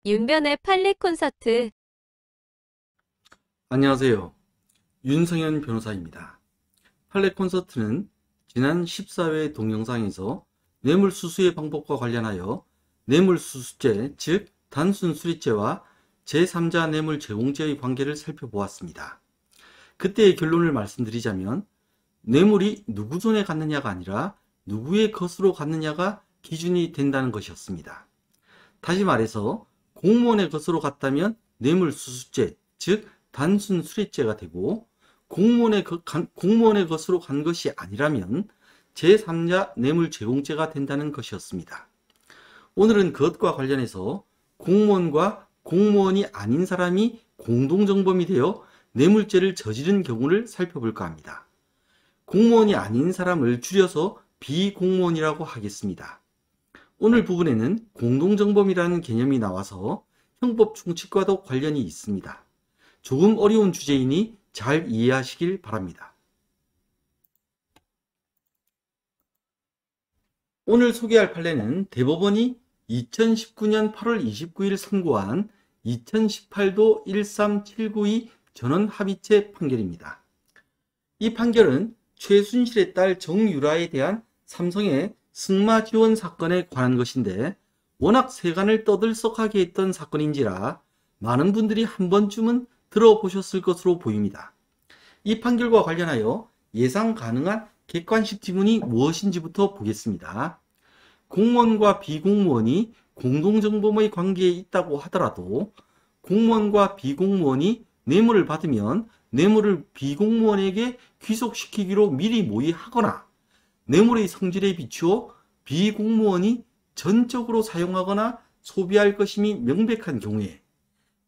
윤변의 판례 콘서트. 안녕하세요. 윤성현 변호사입니다. 판례 콘서트는 지난 14회 동영상에서 뇌물수수의 방법과 관련하여 뇌물수수죄, 즉 단순수리죄와 제3자 뇌물 제공죄의 관계를 살펴보았습니다. 그때의 결론을 말씀드리자면 뇌물이 누구 손에 갔느냐가 아니라 누구의 것으로 갔느냐가 기준이 된다는 것이었습니다. 다시 말해서 공무원의 것으로 갔다면 뇌물수수죄, 즉 단순수리죄가 되고 공무원의 것으로 간 것이 아니라면 제3자 뇌물제공죄가 된다는 것이었습니다. 오늘은 그것과 관련해서 공무원과 공무원이 아닌 사람이 공동정범이 되어 뇌물죄를 저지른 경우를 살펴볼까 합니다. 공무원이 아닌 사람을 줄여서 비공무원이라고 하겠습니다. 오늘 부분에는 공동정범이라는 개념이 나와서 형법 총칙과도 관련이 있습니다. 조금 어려운 주제이니 잘 이해하시길 바랍니다. 오늘 소개할 판례는 대법원이 2019년 8월 29일 선고한 2018도 13792 전원합의체 판결입니다. 이 판결은 최순실의 딸 정유라에 대한 삼성의 승마 지원 사건에 관한 것인데 워낙 세간을 떠들썩하게 했던 사건인지라 많은 분들이 한 번쯤은 들어보셨을 것으로 보입니다. 이 판결과 관련하여 예상 가능한 객관식 지문이 무엇인지부터 보겠습니다. 공무원과 비공무원이 공동정범의 관계에 있다고 하더라도 공무원과 비공무원이 뇌물을 받으면 뇌물을 비공무원에게 귀속시키기로 미리 모의하거나 뇌물의 성질에 비추어 비공무원이 전적으로 사용하거나 소비할 것임이 명백한 경우에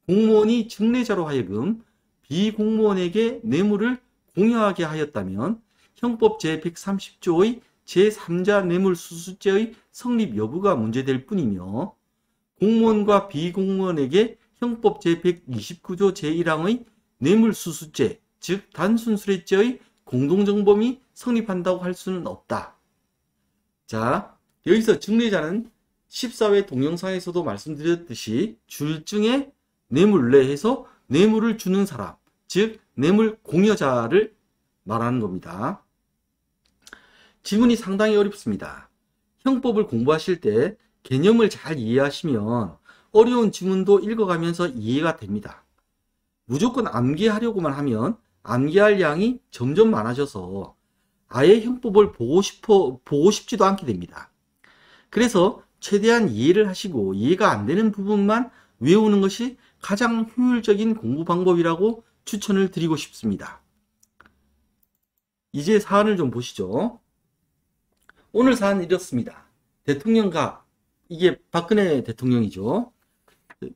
공무원이 증례자로 하여금 비공무원에게 뇌물을 공여하게 하였다면 형법 제130조의 제3자 뇌물수수죄의 성립 여부가 문제될 뿐이며 공무원과 비공무원에게 형법 제129조 제1항의 뇌물수수죄, 즉 단순수뢰죄의 공동정범이 성립한다고 할 수는 없다. 자, 여기서 증례자는 14회 동영상에서도 말씀드렸듯이 줄증에 뇌물례해서 뇌물을 주는 사람, 즉 뇌물 공여자를 말하는 겁니다. 지문이 상당히 어렵습니다. 형법을 공부하실 때 개념을 잘 이해하시면 어려운 지문도 읽어가면서 이해가 됩니다. 무조건 암기하려고만 하면 암기할 양이 점점 많아져서 아예 형법을 보고 싶지도 않게 됩니다. 그래서 최대한 이해를 하시고 이해가 안 되는 부분만 외우는 것이 가장 효율적인 공부 방법이라고 추천을 드리고 싶습니다. 이제 사안을 좀 보시죠. 오늘 사안은 이렇습니다. 대통령 갑, 이게 박근혜 대통령이죠.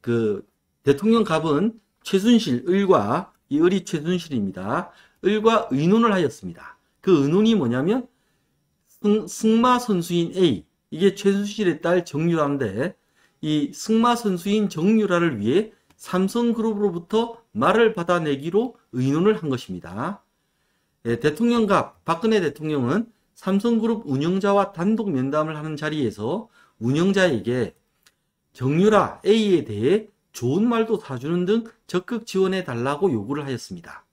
그 대통령 갑은 최순실 을과 이 을이 최순실입니다. 을과 의논을 하였습니다. 그 의논이 뭐냐면 승마 선수인 A, 이게 최순실의 딸 정유라인데 이 승마 선수인 정유라를 위해 삼성그룹으로부터 말을 받아내기로 의논을 한 것입니다. 대통령 갑 박근혜 대통령은 삼성그룹 운영자와 단독 면담을 하는 자리에서 운영자에게 정유라 A에 대해 좋은 말도 사주는 등 적극 지원해 달라고 요구를 하였습니다.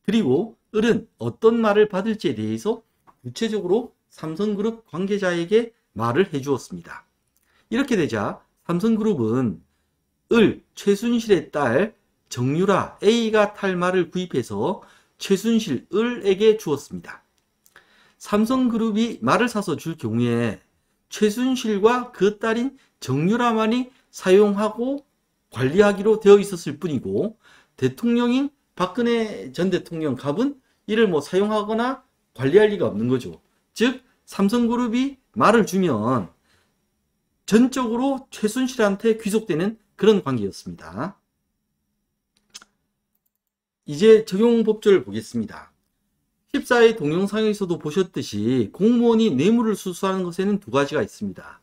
그리고 을은 어떤 말을 받을지에 대해서 구체적으로 삼성그룹 관계자에게 말을 해주었습니다. 이렇게 되자 삼성그룹은 을, 최순실의 딸 정유라 A가 탈 말을 구입해서 최순실 을에게 주었습니다. 삼성그룹이 말을 사서 줄 경우에 최순실과 그 딸인 정유라만이 사용하고 관리하기로 되어 있었을 뿐이고 대통령인 박근혜 전 대통령 갑은 이를 사용하거나 관리할 리가 없는 거죠. 즉 삼성그룹이 말을 주면 전적으로 최순실한테 귀속되는 그런 관계였습니다. 이제 적용법조를 보겠습니다. 14회 동영상에서도 보셨듯이 공무원이 뇌물을 수수하는 것에는 두 가지가 있습니다.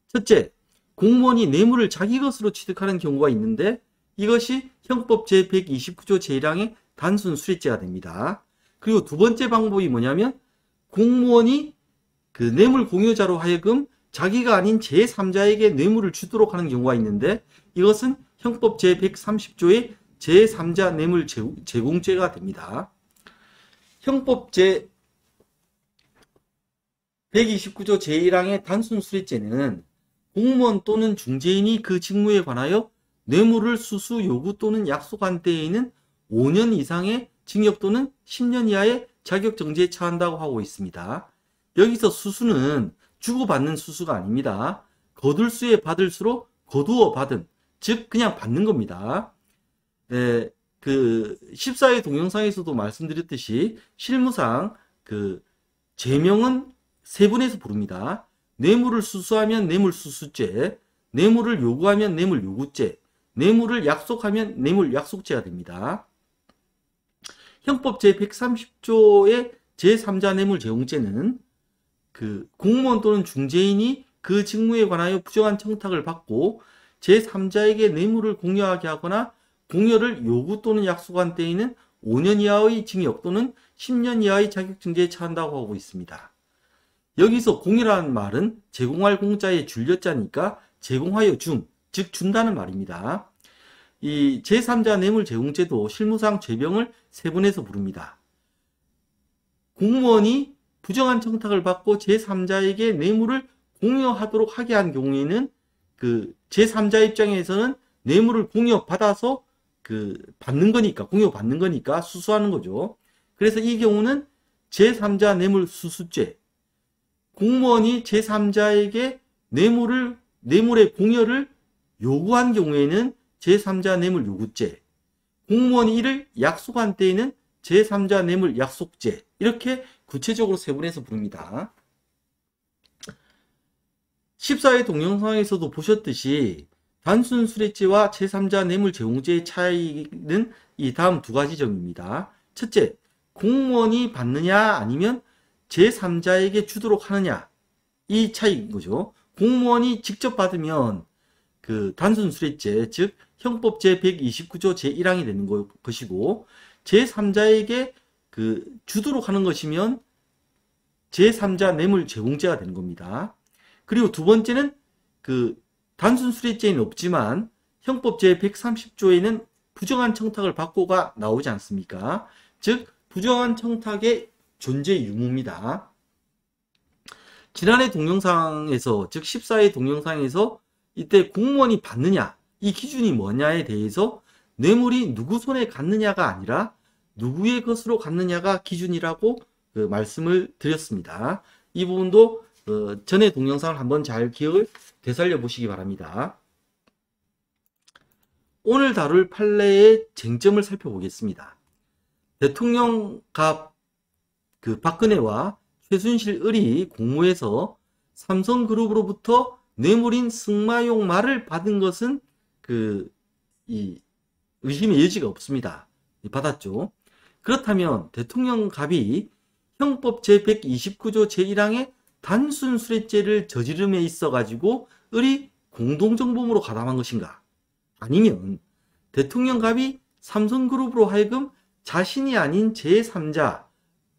첫째, 공무원이 뇌물을 자기 것으로 취득하는 경우가 있는데 이것이 형법 제129조 제1항의 단순 수뢰죄가 됩니다. 그리고 두 번째 방법이 뭐냐면 공무원이 그 뇌물 공여자로 하여금 자기가 아닌 제3자에게 뇌물을 주도록 하는 경우가 있는데 이것은 형법 제130조의 제3자 뇌물 제공죄가 됩니다. 형법 제129조 제1항의 단순수뢰죄는 공무원 또는 중재인이 그 직무에 관하여 뇌물을 수수, 요구 또는 약속한 때에는 5년 이상의 징역 또는 10년 이하의 자격정지에 처한다고 하고 있습니다. 여기서 수수는 주고받는 수수가 아닙니다. 거둘 수에 받을 수로 거두어 받은, 즉 그냥 받는 겁니다. 네, 그 14회 동영상에서도 말씀드렸듯이 실무상 그 제명은 세 분에서 부릅니다. 뇌물을 수수하면 뇌물수수죄, 뇌물을 요구하면 뇌물요구죄, 뇌물을 약속하면 뇌물약속죄가 됩니다. 형법 제130조의 제3자 뇌물제공죄는 그 공무원 또는 중재인이 그 직무에 관하여 부정한 청탁을 받고 제3자에게 뇌물을 공여하게 하거나 공여를 요구 또는 약속한 때에는 5년 이하의 징역 또는 10년 이하의 자격정지에 처한다고 하고 있습니다. 여기서 공여라는 말은 제공할 공자의 줄여자니까 제공하여 줌, 즉 준다는 말입니다. 이 제3자 뇌물 제공죄도 실무상 죄명을 세 분에서 부릅니다. 공무원이 부정한 청탁을 받고 제3자에게 뇌물을 공여하도록 하게 한 경우에는 그 제3자 입장에서는 뇌물을 공여받아서 그 받는 거니까, 공여받는 거니까 수수하는 거죠. 그래서 이 경우는 제3자 뇌물 수수죄, 공무원이 제3자에게 뇌물의 공여를 요구한 경우에는 제3자 뇌물 요구죄, 공무원이 이를 약속한 때에는 제3자 뇌물 약속죄, 이렇게 구체적으로 세분해서 부릅니다. 14회 동영상에서도 보셨듯이 단순 수뢰죄와 제3자 뇌물 제공죄의 차이는 이 다음 두 가지 점입니다. 첫째, 공무원이 받느냐 아니면 제3자에게 주도록 하느냐, 이 차이인 거죠. 공무원이 직접 받으면 그 단순 수뢰죄, 즉 형법 제129조 제1항이 되는 것이고, 제3자에게 그 주도록 하는 것이면 제3자 뇌물 제공죄가 되는 겁니다. 그리고 두 번째는 그 단순 수뢰죄는 없지만 형법 제130조에는 부정한 청탁을 받고가 나오지 않습니까? 즉 부정한 청탁의 존재 유무입니다. 지난해 동영상에서, 즉 14회 동영상에서 이때 공무원이 받느냐, 이 기준이 뭐냐에 대해서 뇌물이 누구 손에 갔느냐가 아니라 누구의 것으로 갔느냐가 기준이라고 그 말씀을 드렸습니다. 이 부분도 전에 동영상을 한번 잘 기억을 되살려 보시기 바랍니다. 오늘 다룰 판례의 쟁점을 살펴보겠습니다. 대통령갑 그 박근혜와 최순실 을이 공모해서 삼성그룹으로부터 뇌물인 승마용 말을 받은 것은 이 의심의 여지가 없습니다. 받았죠. 그렇다면 대통령갑이 형법 제129조 제1항의 단순 수뢰죄를 저지름에 있어 가지고 을이 공동정범으로 가담한 것인가? 아니면 대통령갑이 삼성그룹으로 하여금 자신이 아닌 제3자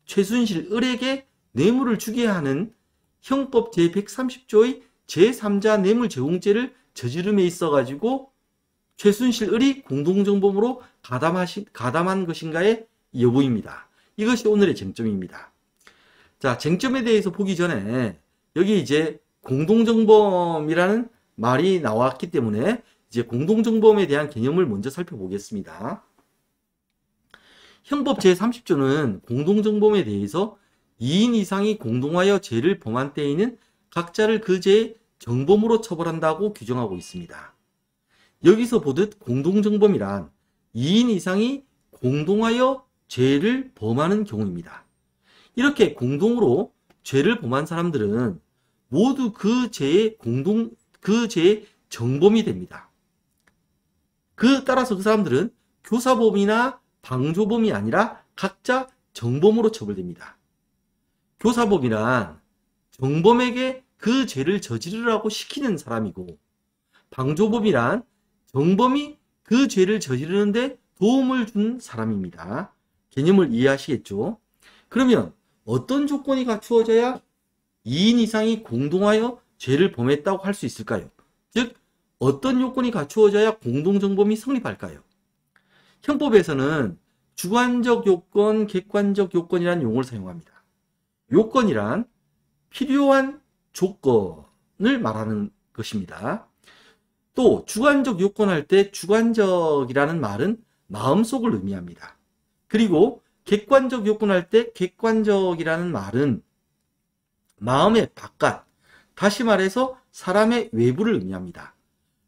최순실 을에게 뇌물을 주게 하는 형법 제130조의 제3자 뇌물 제공죄를 저지름에 있어 가지고 최순실 을이 공동정범으로 가담한 것인가의 여부입니다. 이것이 오늘의 쟁점입니다. 자, 쟁점에 대해서 보기 전에 여기 이제 공동정범이라는 말이 나왔기 때문에 이제 공동정범에 대한 개념을 먼저 살펴보겠습니다. 형법 제30조는 공동정범에 대해서 2인 이상이 공동하여 죄를 범한 때에는 각자를 그 죄의 정범으로 처벌한다고 규정하고 있습니다. 여기서 보듯 공동정범이란 2인 이상이 공동하여 죄를 범하는 경우입니다. 이렇게 공동으로 죄를 범한 사람들은 모두 그 죄의 정범이 됩니다. 따라서 그 사람들은 교사범이나 방조범이 아니라 각자 정범으로 처벌됩니다. 교사범이란 정범에게 그 죄를 저지르라고 시키는 사람이고, 방조범이란 정범이 그 죄를 저지르는데 도움을 준 사람입니다. 개념을 이해하시겠죠? 그러면 어떤 조건이 갖추어져야 2인 이상이 공동하여 죄를 범했다고 할 수 있을까요? 즉 어떤 요건이 갖추어져야 공동정범이 성립할까요? 형법에서는 주관적 요건, 객관적 요건이라는 용어를 사용합니다. 요건이란 필요한 조건을 말하는 것입니다. 또 주관적 요건 할 때 주관적이라는 말은 마음속을 의미합니다. 그리고 객관적 요건 할 때 객관적이라는 말은 마음의 바깥, 다시 말해서 사람의 외부를 의미합니다.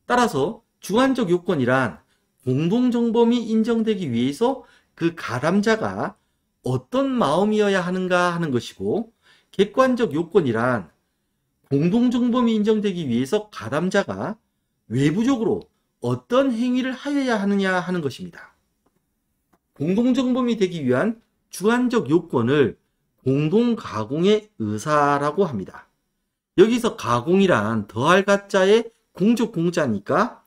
따라서 주관적 요건이란 공동정범이 인정되기 위해서 그 가담자가 어떤 마음이어야 하는가 하는 것이고, 객관적 요건이란 공동정범이 인정되기 위해서 가담자가 외부적으로 어떤 행위를 하여야 하느냐 하는 것입니다. 공동정범이 되기 위한 주관적 요건을 공동가공의 의사라고 합니다. 여기서 가공이란 더할 가자의 공적 공자니까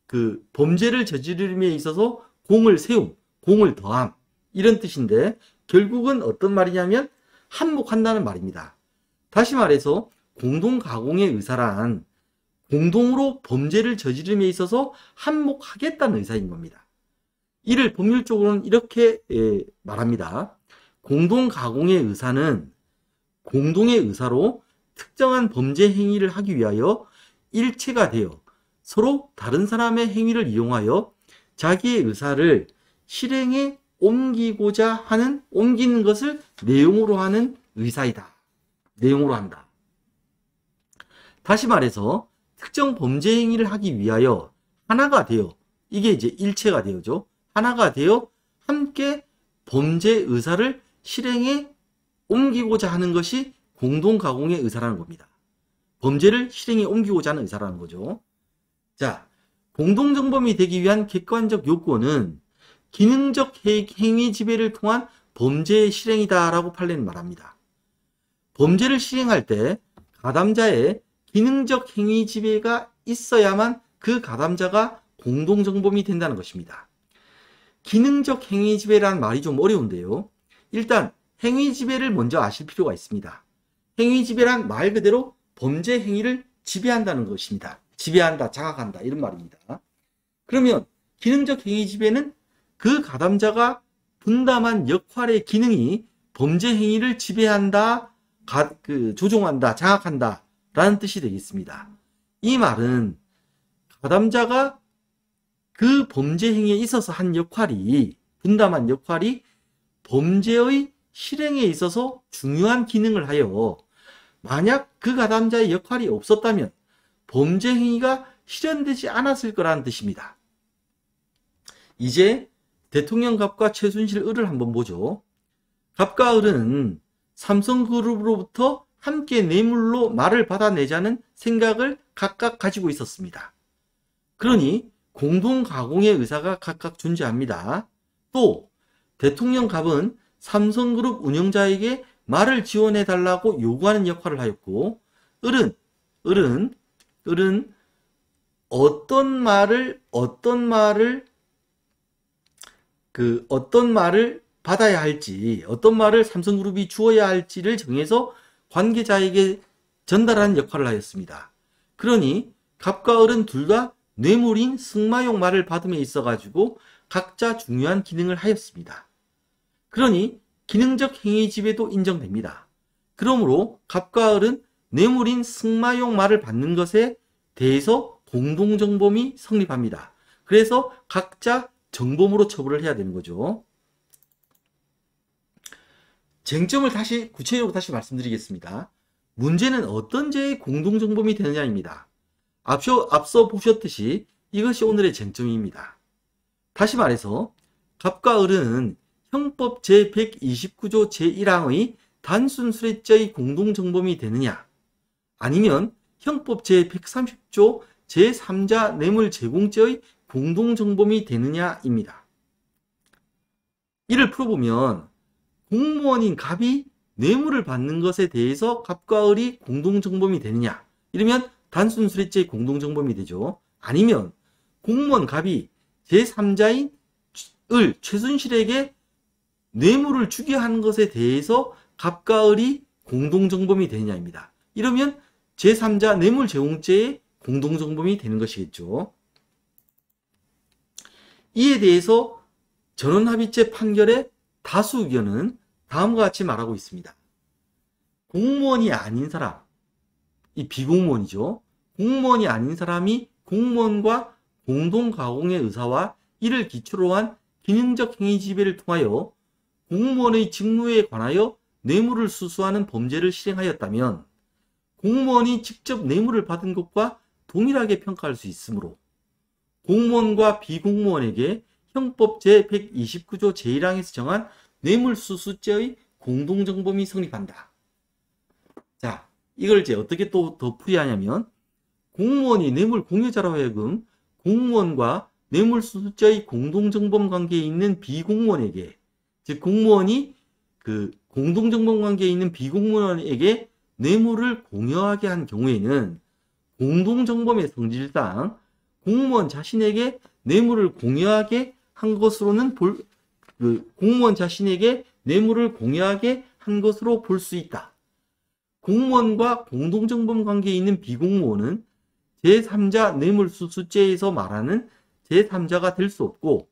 그 범죄를 저지름에 있어서 공을 세움, 공을 더함 이런 뜻인데, 결국은 어떤 말이냐면 한몫한다는 말입니다. 다시 말해서 공동가공의 의사란 공동으로 범죄를 저지름에 있어서 한몫하겠다는 의사인 겁니다. 이를 법률적으로는 이렇게 말합니다. 공동가공의 의사는 공동의 의사로 특정한 범죄 행위를 하기 위하여 일체가 되어 서로 다른 사람의 행위를 이용하여 자기의 의사를 실행에 옮기고자 하는, 옮기는 것을 내용으로 하는 의사이다. 내용으로 한다. 다시 말해서 특정 범죄 행위를 하기 위하여 하나가 되어, 이게 이제 일체가 되어죠. 하나가 되어 함께 범죄 의사를 실행에 옮기고자 하는 것이 공동가공의 의사라는 겁니다. 범죄를 실행에 옮기고자 하는 의사라는 거죠. 자, 공동정범이 되기 위한 객관적 요건은 기능적 행위 지배를 통한 범죄의 실행이다라고 판례는 말합니다. 범죄를 실행할 때 가담자의 기능적 행위 지배가 있어야만 그 가담자가 공동정범이 된다는 것입니다. 기능적 행위 지배라는 말이 좀 어려운데요. 일단 행위 지배를 먼저 아실 필요가 있습니다. 행위 지배란 말 그대로 범죄 행위를 지배한다는 것입니다. 지배한다, 장악한다 이런 말입니다. 그러면 기능적 행위 지배는 그 가담자가 분담한 역할의 기능이 범죄 행위를 지배한다, 조종한다, 장악한다 라는 뜻이 되겠습니다. 이 말은 가담자가 그 범죄 행위에 있어서 한 역할이, 분담한 역할이 범죄의 실행에 있어서 중요한 기능을 하여 만약 그 가담자의 역할이 없었다면 범죄 행위가 실현되지 않았을 거라는 뜻입니다. 이제 대통령 갑과 최순실 을을 한번 보죠. 갑과 을은 삼성그룹으로부터 함께 뇌물로 말을 받아내자는 생각을 각각 가지고 있었습니다. 그러니 공동가공의 의사가 각각 존재합니다. 또 대통령 갑은 삼성그룹 운영자에게 말을 지원해달라고 요구하는 역할을 하였고, 을은 어떤 말을 받아야 할지, 어떤 말을 삼성그룹이 주어야 할지를 정해서 관계자에게 전달하는 역할을 하였습니다. 그러니 갑과 을은 둘 다 뇌물인 승마용 말을 받음에 있어가지고 각자 중요한 기능을 하였습니다. 그러니 기능적 행위 지배도 인정됩니다. 그러므로 갑과 을은 뇌물인 승마용 말을 받는 것에 대해서 공동정범이 성립합니다. 그래서 각자 정범으로 처벌을 해야 되는 거죠. 쟁점을 구체적으로 다시 말씀드리겠습니다. 문제는 어떤 죄의 공동정범이 되느냐입니다. 앞서 보셨듯이 이것이 오늘의 쟁점입니다. 다시 말해서 갑과 을은 형법 제129조 제1항의 단순술회죄의 공동정범이 되느냐, 아니면 형법 제130조 제3자 뇌물제공죄의 공동정범이 되느냐입니다. 이를 풀어보면 공무원인 갑이 뇌물을 받는 것에 대해서 갑과 을이 공동정범이 되느냐, 이러면 단순술회죄의 공동정범이 되죠. 아니면 공무원 갑이 제3자인 을, 최순실에게 뇌물을 주게 하는 것에 대해서 갑과 을이 공동정범이 되느냐입니다. 이러면 제3자 뇌물제공죄의 공동정범이 되는 것이겠죠. 이에 대해서 전원합의체 판결의 다수 의견은 다음과 같이 말하고 있습니다. 공무원이 아닌 사람, 이 비공무원이죠. 공무원이 아닌 사람이 공무원과 공동가공의 의사와 이를 기초로 한 기능적 행위 지배를 통하여 공무원의 직무에 관하여 뇌물을 수수하는 범죄를 실행하였다면 공무원이 직접 뇌물을 받은 것과 동일하게 평가할 수 있으므로 공무원과 비공무원에게 형법 제129조 제1항에서 정한 뇌물수수죄의 공동정범이 성립한다. 자, 이걸 이제 어떻게 또 더 풀이하냐면 공무원이 뇌물 공여자로 하여금 공무원과 뇌물수수죄의 공동정범 관계에 있는 비공무원에게, 즉 공무원이 그 공동정범 관계에 있는 비공무원에게 뇌물을 공여하게 한 경우에는 공동정범의 성질상 공무원 자신에게 뇌물을 공여하게 한 것으로는 공무원 자신에게 뇌물을 공여하게 한 것으로 볼 수 있다. 공무원과 공동정범 관계에 있는 비공무원은 제3자 뇌물수수죄에서 말하는 제3자가 될 수 없고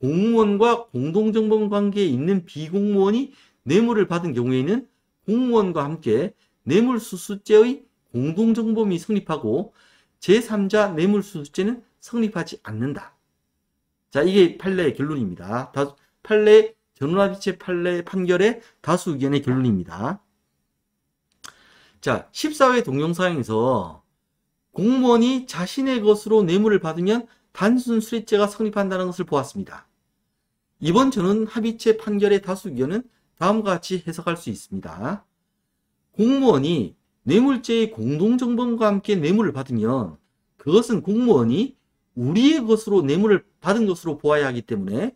공무원과 공동정범 관계에 있는 비공무원이 뇌물을 받은 경우에는 공무원과 함께 뇌물수수죄의 공동정범이 성립하고 제3자 뇌물수수죄는 성립하지 않는다. 자, 이게 판례의 결론입니다. 전원합의체 판례 판결의 다수 의견의 결론입니다. 자, 14회 동영상에서 공무원이 자신의 것으로 뇌물을 받으면 단순 수뢰죄가 성립한다는 것을 보았습니다. 이번 전원합의체 판결의 다수 의견은 다음과 같이 해석할 수 있습니다. 공무원이 뇌물죄의 공동정범과 함께 뇌물을 받으면 그것은 공무원이 우리의 것으로 뇌물을 받은 것으로 보아야 하기 때문에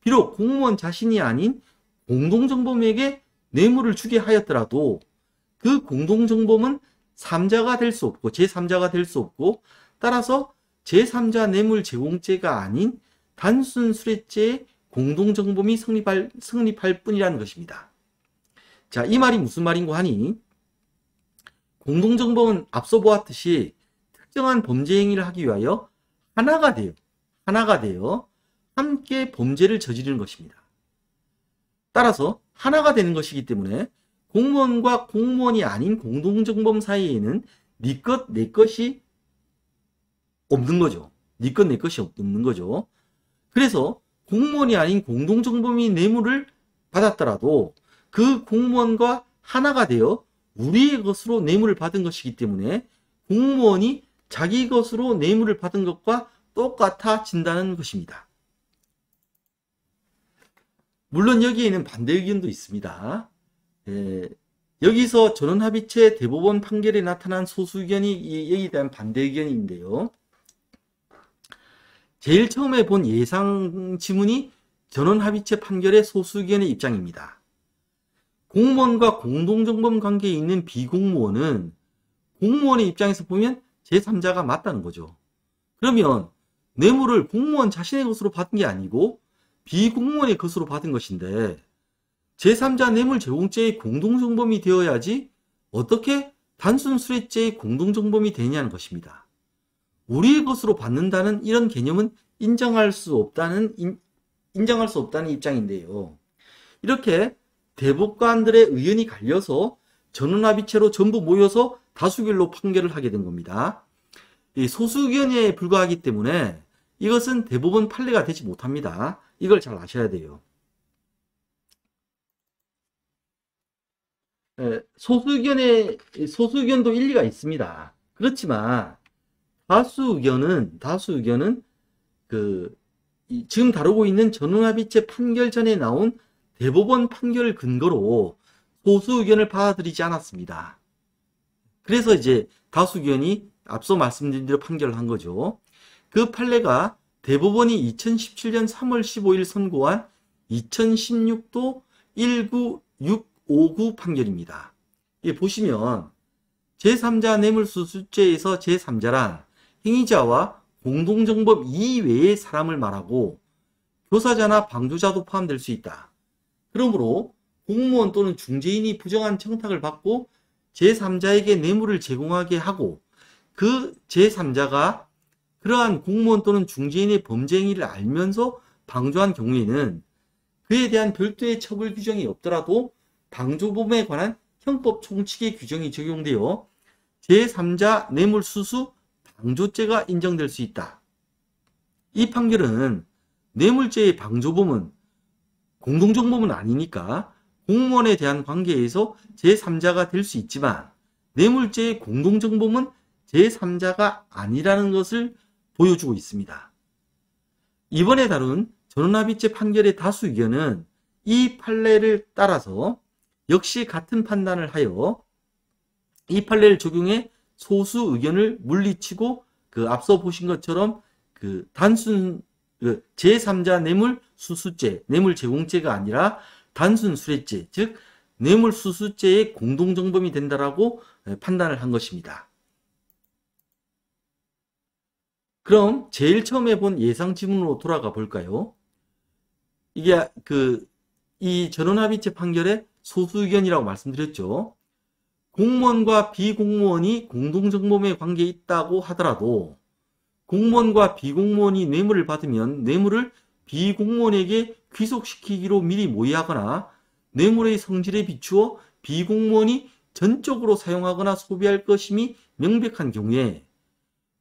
비록 공무원 자신이 아닌 공동정범에게 뇌물을 주게 하였더라도 그 공동정범은 3자가 될 수 없고 제3자가 될 수 없고 따라서 제3자 뇌물 제공죄가 아닌 단순 수뢰죄의 공동정범이 성립할 뿐이라는 것입니다. 자, 이 말이 무슨 말인고 하니 공동정범은 앞서 보았듯이 특정한 범죄 행위를 하기 위하여 하나가 되어 함께 범죄를 저지르는 것입니다. 따라서 하나가 되는 것이기 때문에 공무원과 공무원이 아닌 공동정범 사이에는 네 것, 내 것이 없는 거죠. 네 것, 내 것이 없는 거죠. 그래서 공무원이 아닌 공동정범이 뇌물을 받았더라도 그 공무원과 하나가 되어 우리의 것으로 뇌물을 받은 것이기 때문에 공무원이 자기 것으로 뇌물을 받은 것과 똑같아진다는 것입니다. 물론 여기에는 반대 의견도 있습니다. 여기서 전원합의체 대법원 판결에 나타난 소수 의견이 여기에 대한 반대 의견인데요. 제일 처음에 본 예상 지문이 전원합의체 판결의 소수 의견의 입장입니다. 공무원과 공동정범 관계에 있는 비공무원은 공무원의 입장에서 보면 제3자가 맞다는 거죠. 그러면 뇌물을 공무원 자신의 것으로 받은 게 아니고 비공무원의 것으로 받은 것인데 제3자 뇌물 제공죄의 공동정범이 되어야지 어떻게 단순 수뢰죄의 공동정범이 되냐는 것입니다. 우리의 것으로 받는다는 이런 개념은 인정할 수 없다는 입장인데요. 이렇게 대법관들의 의견이 갈려서 전원합의체로 전부 모여서 다수결로 판결을 하게 된 겁니다. 소수 의견에 불과하기 때문에 이것은 대법원 판례가 되지 못합니다. 이걸 잘 아셔야 돼요. 소수 의견도 일리가 있습니다. 그렇지만 다수 의견은 지금 다루고 있는 전원합의체 판결 전에 나온 대법원 판결을 근거로 소수 의견을 받아들이지 않았습니다. 그래서 이제 다수 의견이 앞서 말씀드린 대로 판결을 한 거죠. 그 판례가 대법원이 2017년 3월 15일 선고한 2016도 19659 판결입니다. 보시면 제3자 뇌물수수죄에서 제3자란 행위자와 공동정범 이외의 사람을 말하고 교사자나 방조자도 포함될 수 있다. 그러므로 공무원 또는 중재인이 부정한 청탁을 받고 제3자에게 뇌물을 제공하게 하고 그 제3자가 그러한 공무원 또는 중개인의 범죄 행위를 알면서 방조한 경우에는 그에 대한 별도의 처벌 규정이 없더라도 방조범에 관한 형법 총칙의 규정이 적용되어 제3자 뇌물수수 방조죄가 인정될 수 있다. 이 판결은 뇌물죄의 방조범은 공동정범은 아니니까 공무원에 대한 관계에서 제3자가 될 수 있지만 뇌물죄의 공동정범은 제3자가 아니라는 것을 보여주고 있습니다. 이번에 다룬 전원합의체 판결의 다수 의견은 이 판례를 따라서 역시 같은 판단을 하여 이 판례를 적용해 소수 의견을 물리치고 앞서 보신 것처럼 단순 제3자 뇌물 수수죄, 뇌물 제공죄가 아니라 단순 수뢰죄, 즉 뇌물 수수죄의 공동정범이 된다라고 판단을 한 것입니다. 그럼 제일 처음에 본 예상 지문으로 돌아가 볼까요? 이게 이 전원합의체 판결의 소수 의견이라고 말씀드렸죠. 공무원과 비공무원이 공동정범의 관계에 있다고 하더라도 공무원과 비공무원이 뇌물을 받으면 뇌물을 비공무원에게 귀속시키기로 미리 모의하거나 뇌물의 성질에 비추어 비공무원이 전적으로 사용하거나 소비할 것임이 명백한 경우에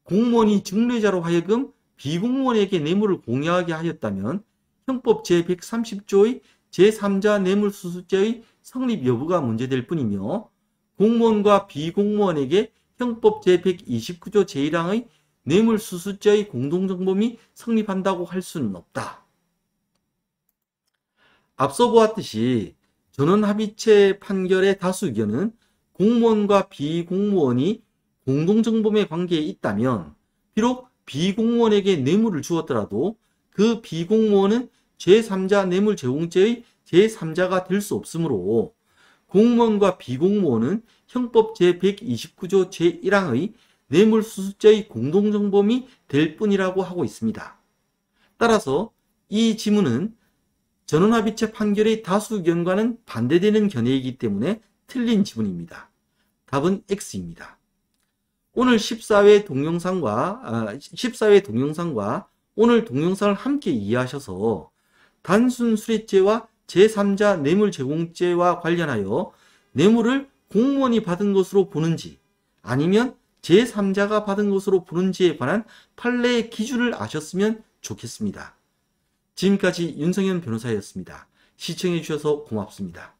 공무원이 증례자로 하여금 비공무원에게 뇌물을 공여하게 하였다면 형법 제130조의 제3자 뇌물수수죄의 성립 여부가 문제될 뿐이며 공무원과 비공무원에게 형법 제129조 제1항의 뇌물수수죄의 공동정범이 성립한다고 할 수는 없다. 앞서 보았듯이 전원합의체 판결의 다수 의견은 공무원과 비공무원이 공동정범의 관계에 있다면 비록 비공무원에게 뇌물을 주었더라도 그 비공무원은 제3자 뇌물제공죄의 제3자가 될 수 없으므로 공무원과 비공무원은 형법 제129조 제1항의 뇌물수수죄의 공동정범이 될 뿐이라고 하고 있습니다. 따라서 이 지문은 전원합의체 판결의 다수 의견과는 반대되는 견해이기 때문에 틀린 지문입니다. 답은 X입니다. 오늘 14회 동영상과 오늘 동영상을 함께 이해하셔서 단순 수뢰죄와 제3자 뇌물 제공죄와 관련하여 뇌물을 공무원이 받은 것으로 보는지 아니면 제3자가 받은 것으로 보는지에 관한 판례의 기준을 아셨으면 좋겠습니다. 지금까지 윤성현 변호사였습니다. 시청해 주셔서 고맙습니다.